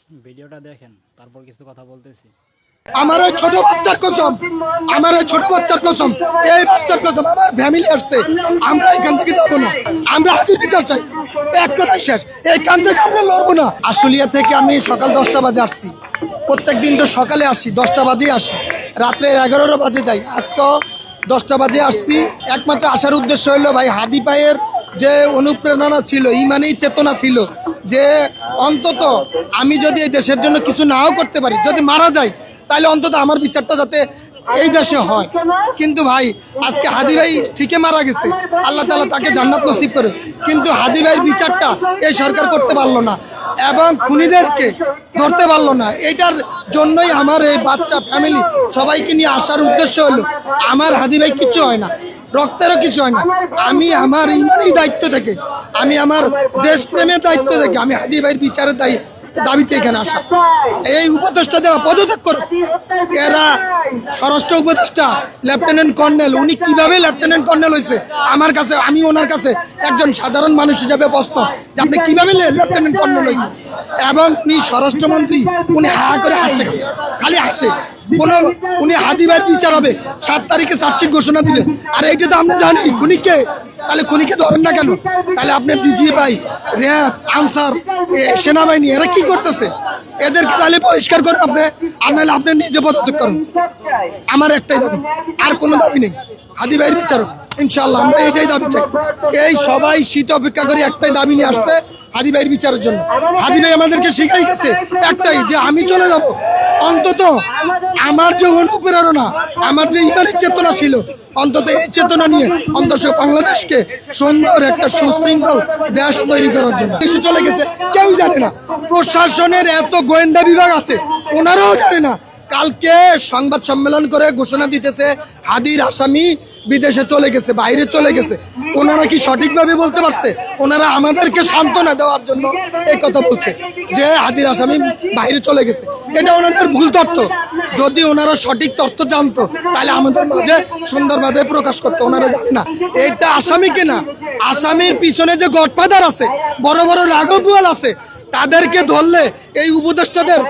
ভিডিওটা দেখেন, তারপর কিছু কথা বলতেছি। আমার ওই ছোট বাচ্চার কসম, আমার ওই ছোট বাচ্চার কসম, এই বাচ্চার কসম, আমার ফ্যামিলি আসছে, আমরা এখান থেকে যাবো না, আমরা হাজির বিচার চাই, এক কথাই শেষ, এইখান থেকে আমরা লড়বো না। আশুলিয়া থেকে আমি সকাল 10টা বাজে আসছি, প্রত্যেক দিন তো সকালে আসি, 10টা বাজে আসি, রাত্রে 11টা বাজে যাই, আজকেও 10টা বাজে আসছি। একমাত্র আসার উদ্দেশ্য হলো ভাই হাদি ভাইয়ের যে অনুপ্রেরণা ছিল, ইমানেই চেতনা ছিল যে অন্তত আমি যদি এই দেশের জন্য কিছু নাও করতে পারি, যদি মারা যাই, তাহলে অন্তত আমার বিচারটা যাতে এই দেশে হয়। কিন্তু ভাই আজকে হাদি ভাই ঠিকই মারা গেছে, আল্লাহ তাআলা তাকে জান্নাত নসিব করে, কিন্তু হাদি ভাইয়ের বিচারটা এই সরকার করতে পারলো না এবং খুনিদেরকে ধরতে পারলো না। এটার জন্যই আমার এই বাচ্চা ফ্যামিলি সবাইকে নিয়ে আসার উদ্দেশ্য হলো আমার হাদি ভাই কিচ্ছু হয় না, রক্তেরও কিছু হয় না, আমি আমার ইমানের দায়িত্ব থেকে, আমি আমার দেশপ্রেমের দায়িত্ব থেকে আমি হাদি ভাইয়ের বিচারের দাবিতে এখানে আসা। এই উপদেষ্টা দেওয়া পদত্যাগ করো। এরা স্বরাষ্ট্র উপদেষ্টা লেফটেন্যান্ট কর্নেল, উনি কিভাবে লেফটেন্যান্ট কর্নেল হয়েছে আমার কাছে, আমি ওনার কাছে একজন সাধারণ মানুষ হিসাবে প্রশ্ন যে আপনি কিভাবে লেফটেন্যান্ট কর্নেল হয়েছে। এবং উনি স্বরাষ্ট্রমন্ত্রী, উনি হা করে হাসে, খালি হাসে। উনি হাদি ভাইয়ের বিচার হবে, 7 তারিখে চার্জশিট ঘোষণা দিবে। আর এইটা তো আমরা জানি খুনিকে, তাহলে খুনিকে ধরেন না কেন? তাহলে আপনার ডিজিএফআই, র্যাব, আনসার, সেনাবাহিনী এরা কি করতেছে? এদেরকে তাহলে বহিষ্কার করেন আপনি, আর নাহলে আপনি নিজে পদত্যাগ করুন। আমার একটাই দাবি, আর কোনো দাবি নেই, হাদি ভাইয়ের বিচার হোক ইনশাল্লাহ, আমরা এটাই দাবি চাই। এই সবাই শীত অপেক্ষা করে একটাই দাবি নিয়ে আসছে হাদি ভাইয়ের বিচারের জন্য। হাদি ভাই আমাদেরকে শিখাই গেছে একটাই, যে আমি চলে যাব, অন্তত আমার যে অনুপ্রেরণা, আমার যে ইমানের চেতনা ছিল, অন্তত এই চেতনা নিয়ে অন্তত বাংলাদেশকে সুন্দর একটা সুশৃঙ্খল দেশ তৈরি করার জন্য দেশে চলে গেছে। কেউ জানে না, প্রশাসনের এত গোয়েন্দা বিভাগ আছে, ওনারাও জানে না। কালকে সংবাদ সম্মেলন করে ঘোষণা দিতেছে হাদির আসামি বিদেশে চলে গেছে, বাইরে চলে গেছে। ওনারা কি সঠিকভাবে বলতে পারছে? ওনারা আমাদেরকে সান্ত্বনা দেওয়ার জন্য এই কথা বলছে যে হাদির আসামি বাইরে চলে গেছে। এটা ওনাদের ভুল তথ্য। যদি ওনারা সঠিক তথ্য জানতো তাহলে আমাদের মাঝে সুন্দরভাবে প্রকাশ করতো। ওনারা জানে না, এটা আসামিকে না, আসামির পিছনে যে গডফাদার আছে, বড় বড় রাঘবুয়াল আছে, তাদেরকে ধরলে এই উপদেষ্টাদের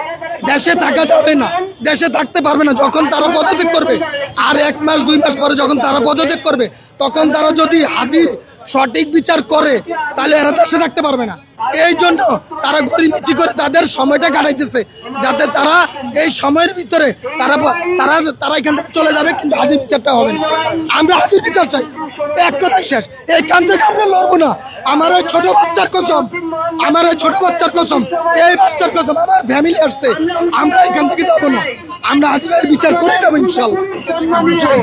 দেশে থাকা যাবে না, দেশে থাকতে পারবে না। যখন তারা পদত্যাগ করবে, আর 1 মাস 2 মাস পরে যখন তারা পদত্যাগ করবে, তখন তারা যদি হাদির সঠিক বিচার করে তাহলে এরা দেশে থাকতে পারবে না। এই জন্য তারা গড়িমিচি করে তাদের সময়টা কাটাইতেছে, যাতে তারা এই সময়ের ভিতরে তারা এখান থেকে চলে যাবে, কিন্তু হাদির বিচারটা হবে না। আমরা হাদির বিচার চাই, এক কথাই শেষ, এইখান থেকে আমরা লড়বো না। আমার ওই ছোট বাচ্চার কসম, আমার ওই ছোট বাচ্চার কসম, এই বাচ্চার কসম, আমার ফ্যামিলি আসছে, আমরা এখান থেকে যাবো না, আমরা হাদি ভাইয়ের বিচার করে যাবো ইনশাল্লাহ।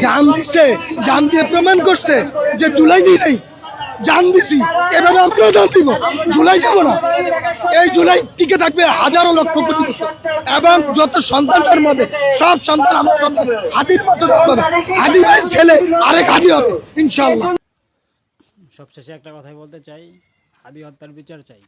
জান দিছে, জান দিয়ে প্রমাণ করছে যে জুলাই দিই নেই, জান দিছি, এভাবে আমরাও জান দিব, জুলাই যাব না। এই জুলাই টিকে থাকবে হাজারো লক্ষ কোটি বছর, এবং যত সন্তান জন্ম হবে সব সন্তান আমার সন্তান হাদির মতো জন্ম হবে, হাদি ভাইয়ের ছেলে আরেক হাদি হবে ইনশাল্লাহ। সবশেষে একটা কথাই বলতে চাই, হাদি হত্যার বিচার চাই।